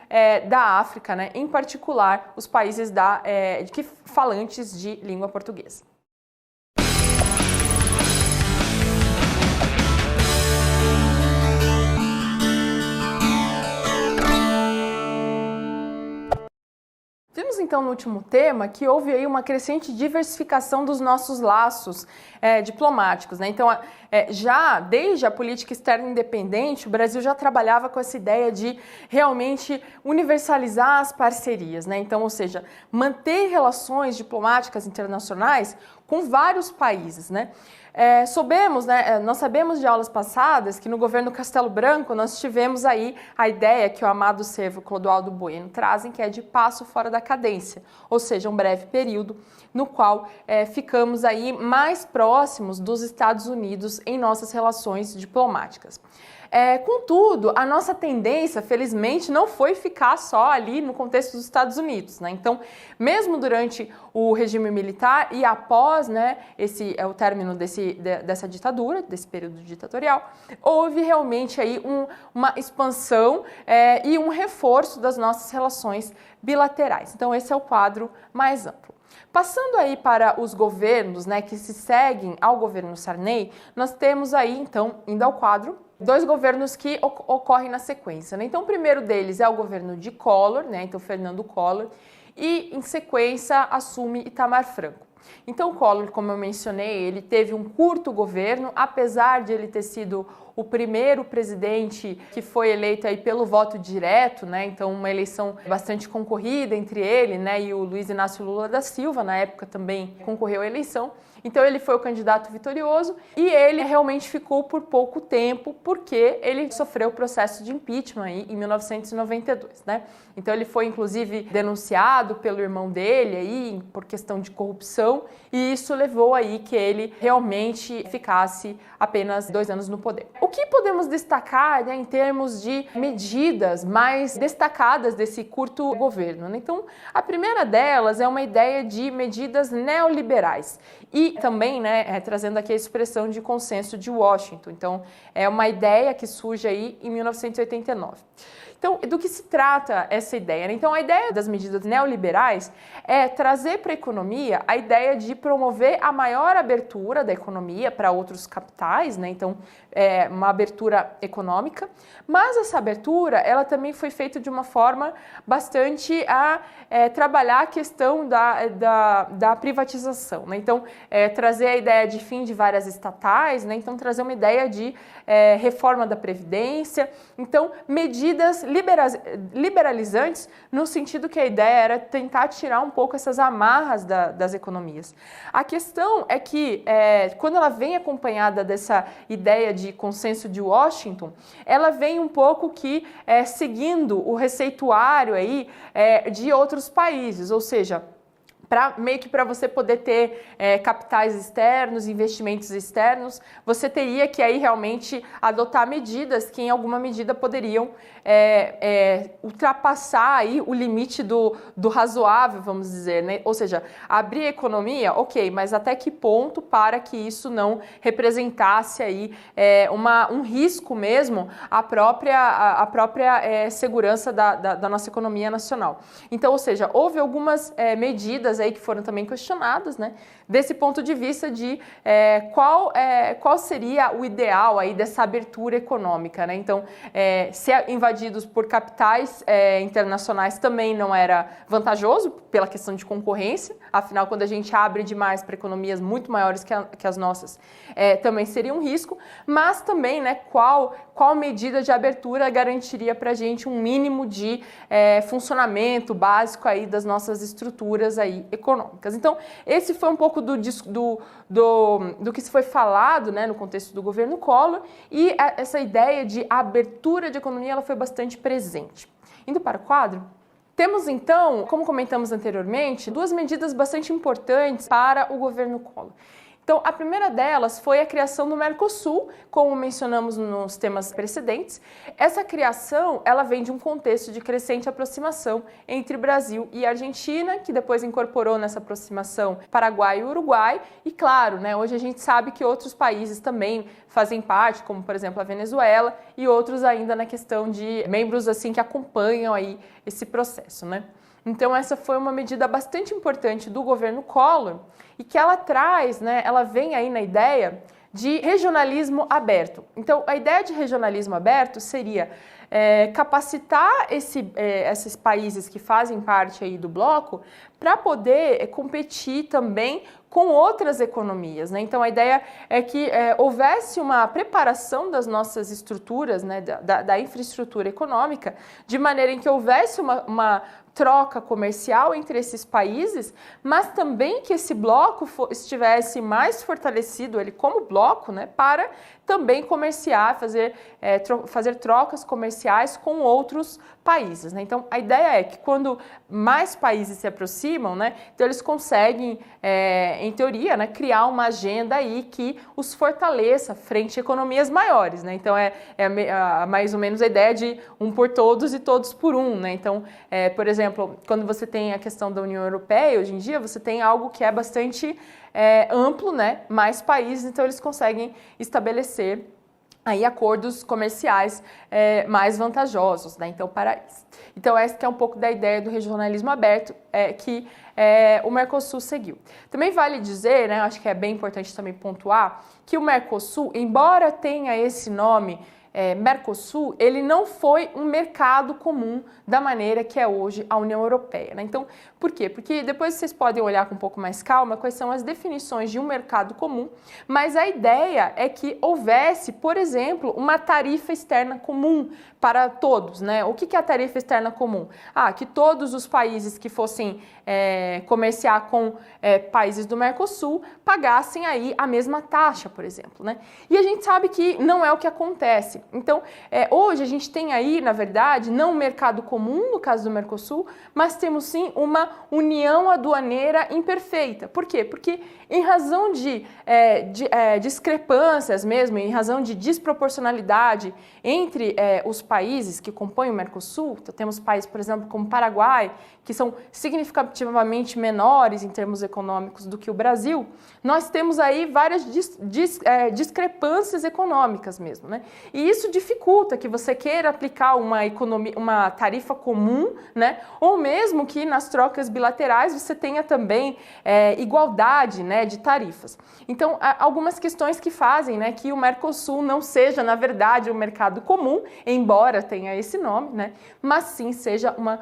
da África, né? Em particular, os países falantes de língua portuguesa. então no último tema que houve aí uma crescente diversificação dos nossos laços diplomáticos, né? Então, já desde a política externa independente, o Brasil já trabalhava com essa ideia de realmente universalizar as parcerias, né? Então, ou seja, manter relações diplomáticas internacionais com vários países, né? Nós sabemos de aulas passadas que no governo Castelo Branco nós tivemos aí a ideia que o Amado Servo e o Clodoaldo Bueno trazem, que é de passo fora da cadência, ou seja, um breve período no qual ficamos aí mais próximos dos Estados Unidos em nossas relações diplomáticas. Contudo, a nossa tendência, felizmente, não foi ficar só ali no contexto dos Estados Unidos, né? Então, mesmo durante o regime militar e após, né, o término dessa ditadura, desse período ditatorial, houve realmente aí uma expansão e um reforço das nossas relações bilaterais. Então, esse é o quadro mais amplo. Passando aí para os governos, né, que se seguem ao governo Sarney, nós temos aí, então, indo ao quadro, dois governos que ocorrem na sequência, né? Então, o primeiro deles é o governo de Collor, né? Então, Fernando Collor, e em sequência assume Itamar Franco. Então, Collor, como eu mencionei, ele teve um curto governo, apesar de ele ter sido o primeiro presidente que foi eleito aí pelo voto direto, né? Então, uma eleição bastante concorrida entre ele, né, e o Luiz Inácio Lula da Silva, na época também concorreu à eleição. Então, ele foi o candidato vitorioso e ele realmente ficou por pouco tempo porque ele sofreu o processo de impeachment aí em 1992, né? Então, ele foi inclusive denunciado pelo irmão dele aí por questão de corrupção e isso levou aí que ele realmente ficasse apenas 2 anos no poder. O que podemos destacar, né, em termos de medidas mais destacadas desse curto governo, né? Então, a primeira delas é uma ideia de medidas neoliberais e também, né, trazendo aqui a expressão de consenso de Washington. Então, é uma ideia que surge aí em 1989. Então, do que se trata essa ideia, né? Então, a ideia das medidas neoliberais é trazer para a economia a ideia de promover a maior abertura da economia para outros capitais, né? Então, uma abertura econômica, mas essa abertura, ela também foi feita de uma forma bastante a trabalhar a questão da privatização, né? Então, trazer a ideia de fim de várias estatais, né? Então, trazer uma ideia de reforma da Previdência, então, medidas liberalizantes no sentido que a ideia era tentar tirar um pouco essas amarras das economias. A questão é que, quando ela vem acompanhada dessa ideia de consenso de Washington, ela vem um pouco que seguindo o receituário aí, de outros países, ou seja, meio que para você poder ter capitais externos, investimentos externos, você teria que aí realmente adotar medidas que em alguma medida poderiam ultrapassar aí o limite do razoável, vamos dizer, né? Ou seja, abrir a economia, ok, mas até que ponto para que isso não representasse aí um risco mesmo à própria segurança da nossa economia nacional. Então, ou seja, houve algumas medidas aí que foram também questionadas, né? Desse ponto de vista de qual seria o ideal aí dessa abertura econômica, né? Então, ser invadidos por capitais internacionais também não era vantajoso pela questão de concorrência, afinal, quando a gente abre demais para economias muito maiores que as nossas, também seria um risco, mas também, né, qual medida de abertura garantiria para a gente um mínimo de funcionamento básico aí das nossas estruturas aí econômicas. Então, esse foi um pouco do que se foi falado, né, no contexto do governo Collor, e essa ideia de abertura de economia ela foi bastante presente. Indo para o quadro, temos então, como comentamos anteriormente, 2 medidas bastante importantes para o governo Collor. Então, a primeira delas foi a criação do Mercosul, como mencionamos nos temas precedentes. Essa criação, ela vem de um contexto de crescente aproximação entre Brasil e Argentina, que depois incorporou nessa aproximação Paraguai e Uruguai. E claro, né, hoje a gente sabe que outros países também fazem parte, como por exemplo a Venezuela e outros ainda na questão de membros assim que acompanham aí esse processo, né? Então essa foi uma medida bastante importante do governo Collor e que ela traz, né, ela vem aí na ideia de regionalismo aberto. Então, a ideia de regionalismo aberto seria capacitar esses países que fazem parte aí do bloco para poder competir também com outras economias, né? Então a ideia é que houvesse uma preparação das nossas estruturas, né, da infraestrutura econômica, de maneira em que houvesse uma troca comercial entre esses países, mas também que esse bloco estivesse mais fortalecido, ele como bloco, né, para também comerciar, fazer trocas comerciais com outros países, né? Então a ideia é que quando mais países se aproximam, né, então eles conseguem, em teoria, né, criar uma agenda aí que os fortaleça frente a economias maiores, né? Então mais ou menos a ideia de um por todos e todos por um, né? Então, por exemplo, quando você tem a questão da União Europeia, hoje em dia você tem algo que é bastante amplo, né? Mais países, então eles conseguem estabelecer aí acordos comerciais mais vantajosos, né? Então essa que é um pouco da ideia do regionalismo aberto que o Mercosul seguiu. Também vale dizer, né, acho que é bem importante também pontuar, que o Mercosul, embora tenha esse nome Mercosul, ele não foi um mercado comum da maneira que é hoje a União Europeia, né? Então, por quê? Porque depois vocês podem olhar com um pouco mais calma quais são as definições de um mercado comum, mas a ideia é que houvesse, por exemplo, uma tarifa externa comum para todos, né? O que é a tarifa externa comum? Que todos os países que fossem comerciar com países do Mercosul pagassem aí a mesma taxa, por exemplo, né? E a gente sabe que não é o que acontece. Então, hoje a gente tem aí, na verdade, não um mercado comum, no caso do Mercosul, mas temos sim uma união aduaneira imperfeita. Por quê? Porque em razão de discrepâncias mesmo, em razão de desproporcionalidade entre os países que compõem o Mercosul, então temos países, por exemplo, como o Paraguai, que são significativamente menores em termos econômicos do que o Brasil, nós temos aí várias discrepâncias econômicas mesmo, né? E isso dificulta que você queira aplicar uma tarifa comum, né? Ou mesmo que nas trocas bilaterais você tenha também igualdade, né, de tarifas. Então, há algumas questões que fazem, né, que o Mercosul não seja, na verdade, um mercado comum, embora tenha esse nome, né, mas sim seja uma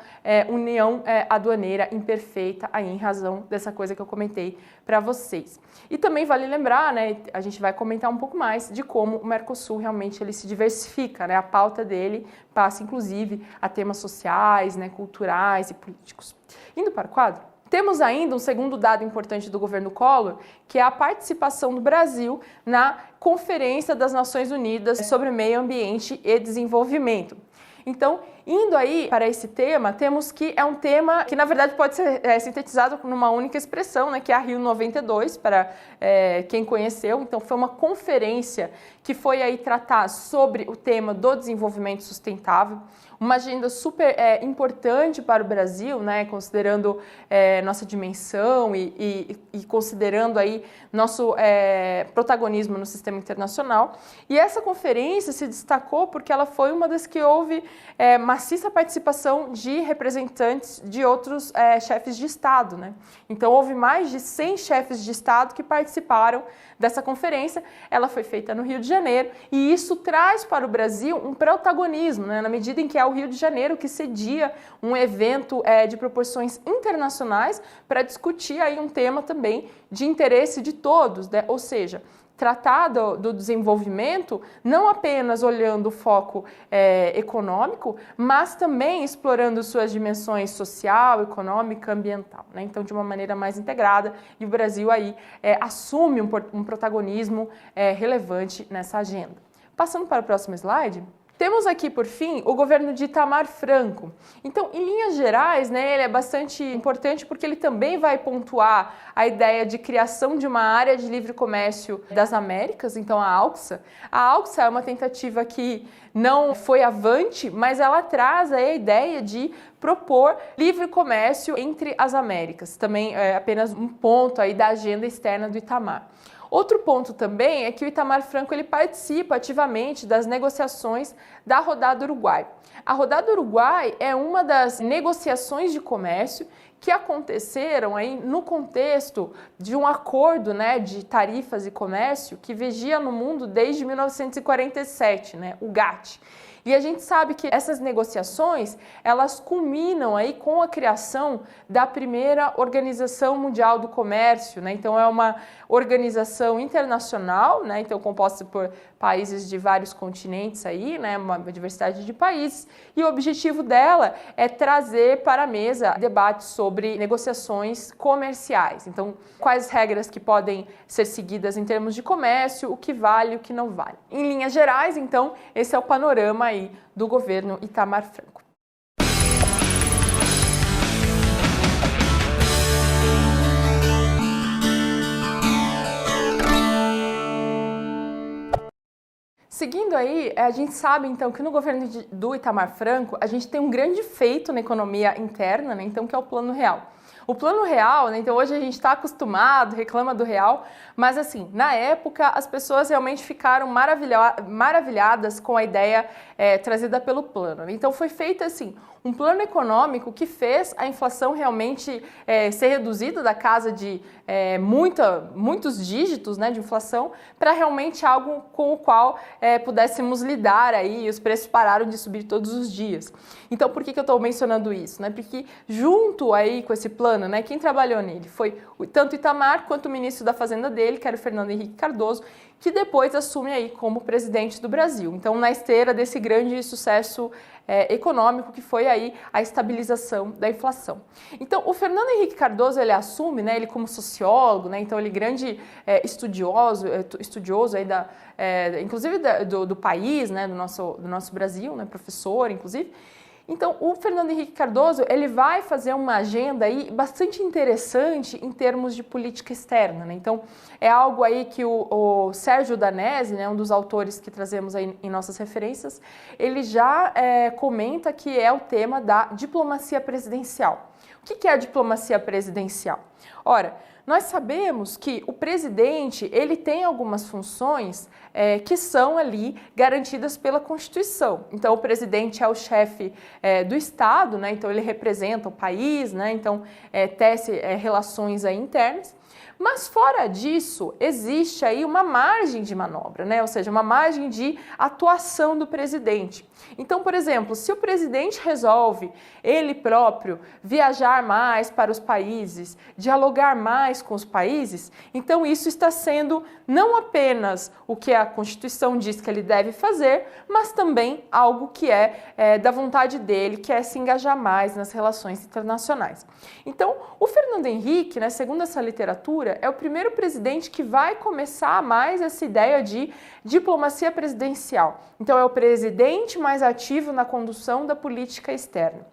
união aduaneira imperfeita aí em razão dessa coisa que eu comentei para vocês. E também vale lembrar, né, a gente vai comentar um pouco mais de como o Mercosul realmente ele se diversifica, né, a pauta dele passa inclusive a temas sociais, né, culturais e políticos. Indo para o quadro, temos ainda um segundo dado importante do governo Collor, que é a participação do Brasil na Conferência das Nações Unidas sobre Meio Ambiente e Desenvolvimento. Então, indo aí para esse tema, temos que é um tema que, na verdade, pode ser sintetizado numa única expressão, né, que é a Rio 92, para quem conheceu. Então, foi uma conferência que foi aí tratar sobre o tema do desenvolvimento sustentável, uma agenda super importante para o Brasil, né, considerando nossa dimensão e considerando aí nosso protagonismo no sistema internacional. E essa conferência se destacou porque ela foi uma das que houve maciça participação de representantes de outros chefes de Estado, né? Então, houve mais de 100 chefes de Estado que participaram dessa conferência. Ela foi feita no Rio de Janeiro e isso traz para o Brasil um protagonismo, né? Na medida em que é o Rio de Janeiro que cedia um evento de proporções internacionais para discutir aí um tema também de interesse de todos, né? Ou seja, tratar do desenvolvimento não apenas olhando o foco econômico, mas também explorando suas dimensões social, econômica, ambiental, né? Então, de uma maneira mais integrada, e o Brasil aí assume um protagonismo relevante nessa agenda. Passando para o próximo slide. Temos aqui, por fim, o governo de Itamar Franco. Então, em linhas gerais, né, ele é bastante importante porque ele também vai pontuar a ideia de criação de uma área de livre comércio das Américas, então a ALCSA. A ALCSA é uma tentativa que não foi avante, mas ela traz aí a ideia de propor livre comércio entre as Américas. Também é apenas um ponto aí da agenda externa do Itamar. Outro ponto também é que o Itamar Franco ele participa ativamente das negociações da Rodada Uruguai. A Rodada Uruguai é uma das negociações de comércio que aconteceram aí no contexto de um acordo, né, de tarifas e comércio que vigia no mundo desde 1947, né, o GATT. E a gente sabe que essas negociações, elas culminam aí com a criação da primeira Organização Mundial do Comércio, né? Então é uma organização internacional, né? Então composta por países de vários continentes aí, né? Uma diversidade de países, e o objetivo dela é trazer para a mesa debates sobre negociações comerciais. Então, quais regras que podem ser seguidas em termos de comércio, o que vale e o que não vale. Em linhas gerais, então, esse é o panorama aí do governo Itamar Franco. Seguindo aí, a gente sabe então que no governo do Itamar Franco a gente tem um grande feito na economia interna, né, então, que é o Plano Real. O Plano Real, né, então hoje a gente está acostumado, reclama do real, mas assim, na época as pessoas realmente ficaram maravilhadas com a ideia trazida pelo plano. Então foi feito assim, um plano econômico que fez a inflação realmente ser reduzida da casa de muitos dígitos, né, de inflação, para realmente algo com o qual pudéssemos lidar aí, e os preços pararam de subir todos os dias. Então por que eu estou mencionando isso? Né? Porque junto aí com esse plano, né, quem trabalhou nele foi tanto o Itamar quanto o ministro da Fazenda dele, que era o Fernando Henrique Cardoso, que depois assume aí como presidente do Brasil. Então, na esteira desse grande sucesso econômico que foi aí a estabilização da inflação. Então, o Fernando Henrique Cardoso, ele assume, né, ele como sociólogo, né, então ele grande estudioso aí inclusive do país, né, do nosso Brasil, né, professor, inclusive. Então, o Fernando Henrique Cardoso, ele vai fazer uma agenda aí bastante interessante em termos de política externa, né? Então, é algo aí que o Sérgio Danesi, né, um dos autores que trazemos aí em nossas referências, ele já comenta que é o tema da diplomacia presidencial. O que é a diplomacia presidencial? Ora, nós sabemos que o presidente, ele tem algumas funções que são ali garantidas pela Constituição. Então, o presidente é o chefe do Estado, né? Então ele representa o país, né? Então tece relações aí internas. Mas fora disso, existe aí uma margem de manobra, né? Ou seja, uma margem de atuação do presidente. Então, por exemplo, se o presidente resolve ele próprio viajar mais para os países, dialogar mais com os países, então isso está sendo não apenas o que a Constituição diz que ele deve fazer, mas também algo que é da vontade dele, que é se engajar mais nas relações internacionais. Então, o Fernando Henrique, né, segundo essa literatura, é o primeiro presidente que vai começar mais essa ideia de diplomacia presidencial. Então, é o presidente mais ativo na condução da política externa.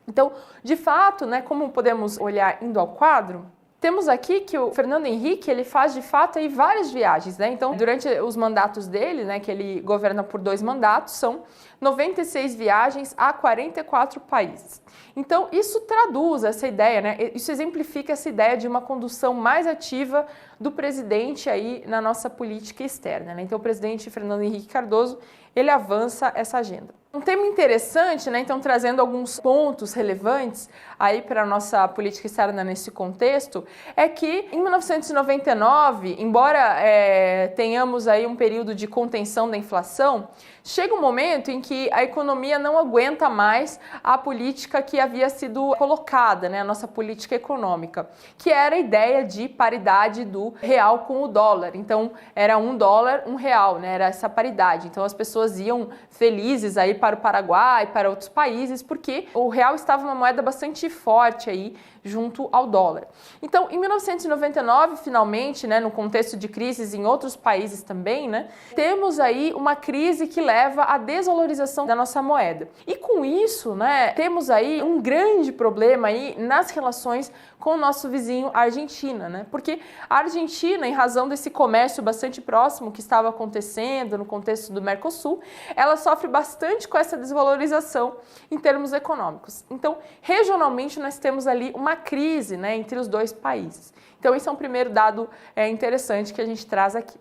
Então, de fato, né, como podemos olhar indo ao quadro, temos aqui que o Fernando Henrique, ele faz de fato aí várias viagens, né? Então, durante os mandatos dele, né, que ele governa por 2 mandatos, são 96 viagens a 44 países. Então, isso traduz essa ideia, né? Isso exemplifica essa ideia de uma condução mais ativa do presidente aí na nossa política externa, né? Então, o presidente Fernando Henrique Cardoso, ele avança essa agenda. Um tema interessante, né, então trazendo alguns pontos relevantes aí para a nossa política externa nesse contexto, é que em 1999, embora tenhamos aí um período de contenção da inflação, chega um momento em que a economia não aguenta mais a política que havia sido colocada, né, a nossa política econômica, que era a ideia de paridade do real com o dólar. Então, era $1, R$1, né, era essa paridade. Então, as pessoas iam felizes aí para o Paraguai, para outros países, porque o real estava uma moeda bastante forte aí junto ao dólar. Então, em 1999, finalmente, né, no contexto de crises em outros países também, né, temos aí uma crise que leva à desvalorização da nossa moeda. E com isso, né, temos aí um grande problema aí nas relações com o nosso vizinho, a Argentina, né? Porque a Argentina, em razão desse comércio bastante próximo que estava acontecendo no contexto do Mercosul, ela sofre bastante com essa desvalorização em termos econômicos. Então, regionalmente, nós temos ali uma crise, né, entre os dois países. Então, esse é um primeiro dado interessante que a gente traz aqui.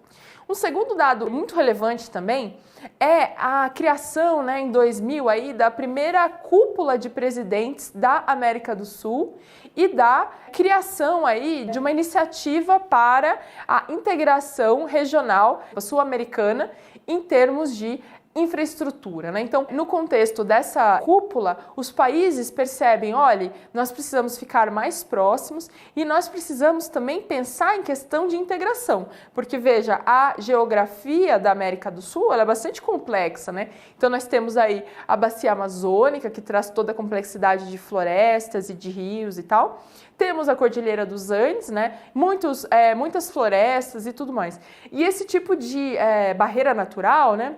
Um segundo dado muito relevante também é a criação, né, em 2000 aí, da primeira cúpula de presidentes da América do Sul e da criação aí de uma iniciativa para a integração regional sul-americana em termos de infraestrutura, né? Então, no contexto dessa cúpula, os países percebem, olha, nós precisamos ficar mais próximos e nós precisamos também pensar em questão de integração, porque veja, a geografia da América do Sul, ela é bastante complexa, né? Então, nós temos aí a bacia amazônica, que traz toda a complexidade de florestas e de rios e tal. Temos a Cordilheira dos Andes, né? Muitas florestas e tudo mais. E esse tipo de barreira natural, né?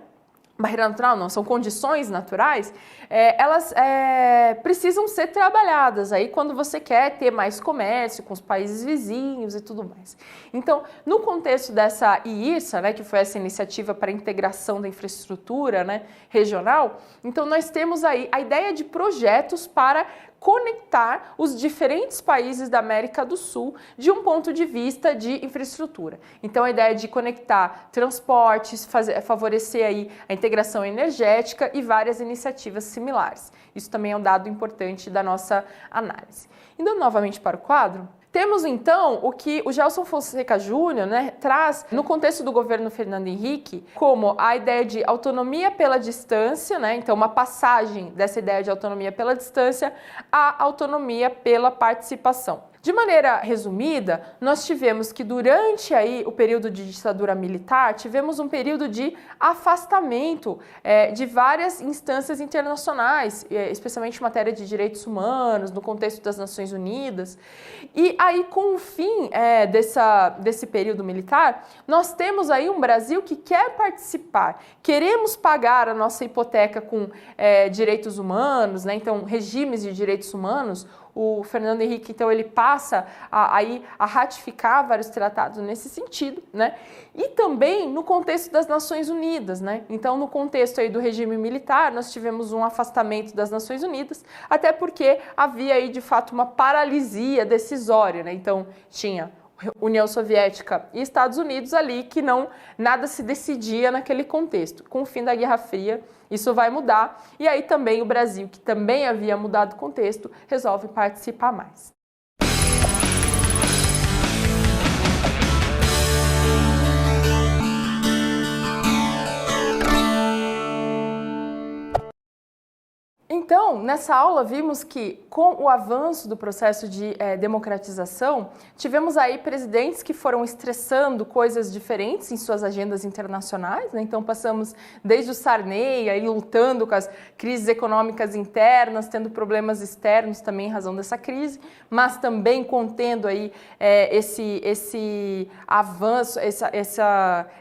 Barreira natural não, são condições naturais, elas precisam ser trabalhadas aí quando você quer ter mais comércio com os países vizinhos e tudo mais. Então, no contexto dessa IIRSA, né, que foi essa iniciativa para a integração da infraestrutura, né, regional, então nós temos aí a ideia de projetos para conectar os diferentes países da América do Sul de um ponto de vista de infraestrutura. Então, a ideia de conectar transportes, favorecer aí a integração energética e várias iniciativas similares. Isso também é um dado importante da nossa análise. Indo novamente para o quadro, temos então o que o Gelson Fonseca Júnior, né, traz no contexto do governo Fernando Henrique como a ideia de autonomia pela distância, né, então uma passagem dessa ideia de autonomia pela distância à autonomia pela participação. De maneira resumida, nós tivemos que durante aí o período de ditadura militar, tivemos um período de afastamento de várias instâncias internacionais, especialmente em matéria de direitos humanos, no contexto das Nações Unidas. E aí, com o fim desse período militar, nós temos aí um Brasil que quer participar, queremos pagar a nossa hipoteca com direitos humanos, né? Então, regimes de direitos humanos. O Fernando Henrique, então, ele passa a ratificar vários tratados nesse sentido, né? E também no contexto das Nações Unidas, né? Então, no contexto aí do regime militar, nós tivemos um afastamento das Nações Unidas, até porque havia aí, de fato, uma paralisia decisória, né? Então, tinha União Soviética e Estados Unidos ali que nada se decidia naquele contexto. Com o fim da Guerra Fria, isso vai mudar e aí também o Brasil, que também havia mudado o contexto, resolve participar mais. Então, nessa aula vimos que com o avanço do processo de democratização, tivemos aí presidentes que foram estressando coisas diferentes em suas agendas internacionais, né? Então passamos desde o Sarney aí lutando com as crises econômicas internas, tendo problemas externos também em razão dessa crise, mas também contendo aí esse avanço,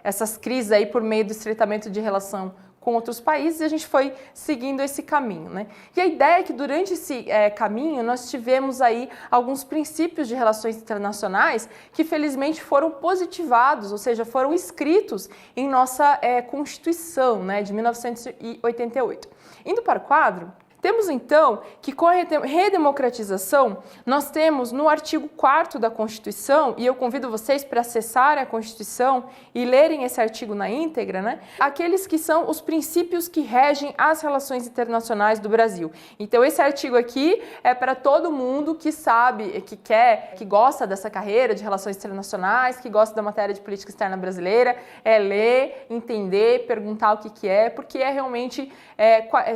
essas crises aí por meio do estreitamento de relação com outros países, e a gente foi seguindo esse caminho, né? E a ideia é que durante esse caminho nós tivemos aí alguns princípios de relações internacionais que felizmente foram positivados, ou seja, foram escritos em nossa Constituição, né, de 1988. Indo para o quadro, temos então que com a redemocratização, nós temos no artigo 4º da Constituição, e eu convido vocês para acessarem a Constituição e lerem esse artigo na íntegra, né? Aqueles que são os princípios que regem as relações internacionais do Brasil. Então esse artigo aqui é para todo mundo que sabe, que quer, que gosta dessa carreira de relações internacionais, que gosta da matéria de política externa brasileira, ler, entender, perguntar o que é, porque realmente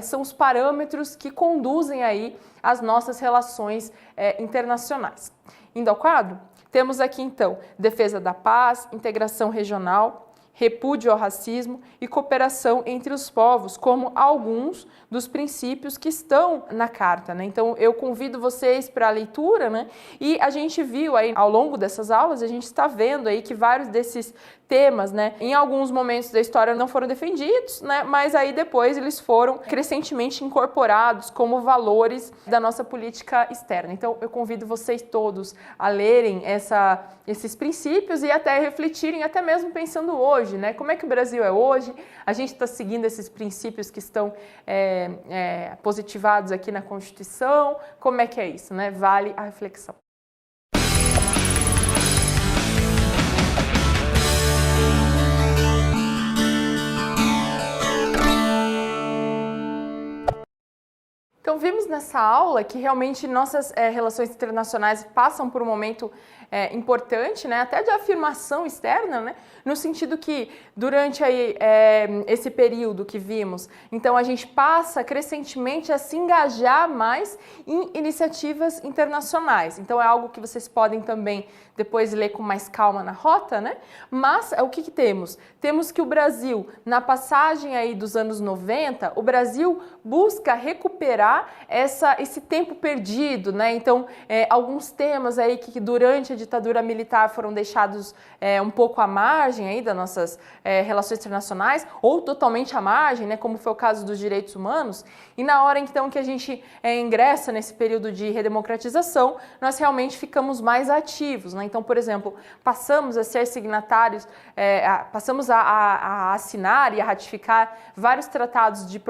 são os parâmetros que conduzem aí as nossas relações internacionais. Indo ao quadro, temos aqui então defesa da paz, integração regional, repúdio ao racismo e cooperação entre os povos, como alguns dos princípios que estão na carta, né? Então eu convido vocês para a leitura, né? E a gente viu aí ao longo dessas aulas, a gente está vendo aí que vários desses temas, né, em alguns momentos da história não foram defendidos, né, mas aí depois eles foram crescentemente incorporados como valores da nossa política externa. Então eu convido vocês todos a lerem esses princípios e até refletirem, até mesmo pensando hoje, hoje, né? Como é que o Brasil é hoje? A gente está seguindo esses princípios que estão positivados aqui na Constituição? Como é que é isso, né? Vale a reflexão. Então, vimos nessa aula que realmente nossas relações internacionais passam por um momento importante, né, até de afirmação externa, né, no sentido que durante aí, esse período que vimos, então a gente passa crescentemente a se engajar mais em iniciativas internacionais. Então é algo que vocês podem também depois ler com mais calma na rota, né? Mas o que temos? Temos que o Brasil, na passagem aí dos anos 90, o Brasil busca recuperar esse tempo perdido, né? Então, alguns temas aí que durante a ditadura militar foram deixados um pouco à margem aí das nossas relações internacionais, ou totalmente à margem, né? Como foi o caso dos direitos humanos. E na hora então que a gente ingressa nesse período de redemocratização, nós realmente ficamos mais ativos, né? Então, por exemplo, passamos a ser signatários, passamos a assinar e a ratificar vários tratados de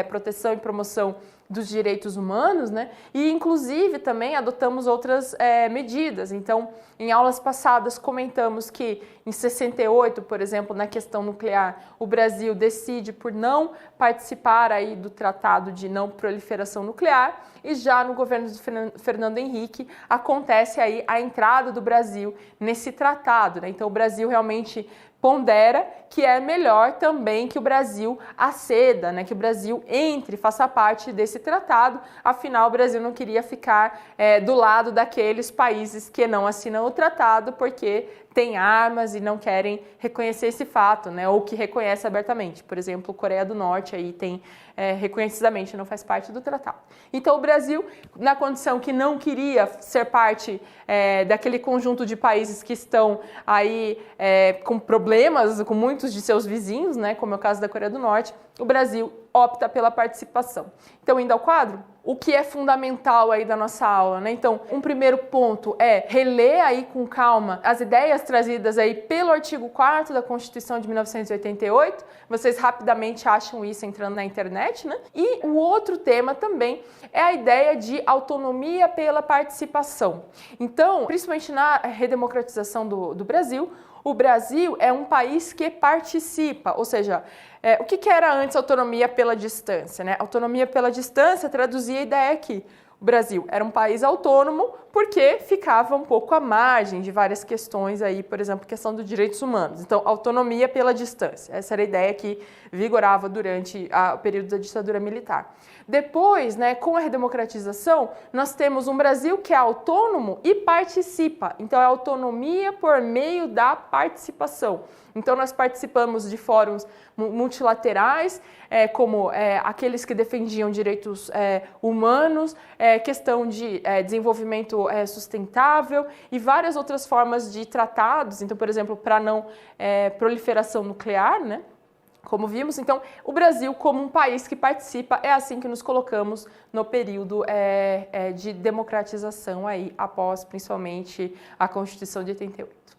proteção e promoção dos direitos humanos, né? E inclusive também adotamos outras medidas. Então, em aulas passadas comentamos que em 68, por exemplo, na questão nuclear, o Brasil decide por não participar aí do Tratado de Não Proliferação Nuclear, e já no governo de Fernando Henrique acontece aí a entrada do Brasil nesse tratado, né? Então, o Brasil realmente pondera que é melhor também que o Brasil aceda, né, que o Brasil entre, faça parte desse tratado, afinal o Brasil não queria ficar do lado daqueles países que não assinam o tratado porque têm armas e não querem reconhecer esse fato, né, ou que reconhece abertamente. Por exemplo, Coreia do Norte aí tem reconhecidamente, não faz parte do tratado. Então o Brasil, na condição que não queria ser parte daquele conjunto de países que estão aí com problemas, com muitos de seus vizinhos, né, como é o caso da Coreia do Norte, o Brasil opta pela participação. Então, indo ao quadro, o que é fundamental aí da nossa aula, né? Então, um primeiro ponto é reler aí com calma as ideias trazidas aí pelo artigo 4º da Constituição de 1988. Vocês rapidamente acham isso entrando na internet, né? E o outro tema também é a ideia de autonomia pela participação. Então, principalmente na redemocratização do Brasil, o Brasil é um país que participa, ou seja, o que era antes autonomia pela distância, né? Autonomia pela distância traduzia a ideia que o Brasil era um país autônomo porque ficava um pouco à margem de várias questões aí, por exemplo, questão dos direitos humanos. Então, autonomia pela distância. Essa era a ideia que vigorava durante o período da ditadura militar. Depois, né, com a redemocratização, nós temos um Brasil que é autônomo e participa. Então, é autonomia por meio da participação. Então, nós participamos de fóruns multilaterais, como aqueles que defendiam direitos humanos, questão de desenvolvimento sustentável e várias outras formas de tratados. Então, por exemplo, para não proliferação nuclear, né? Como vimos, então, o Brasil como um país que participa, é assim que nos colocamos no período de democratização aí, após principalmente a Constituição de 88.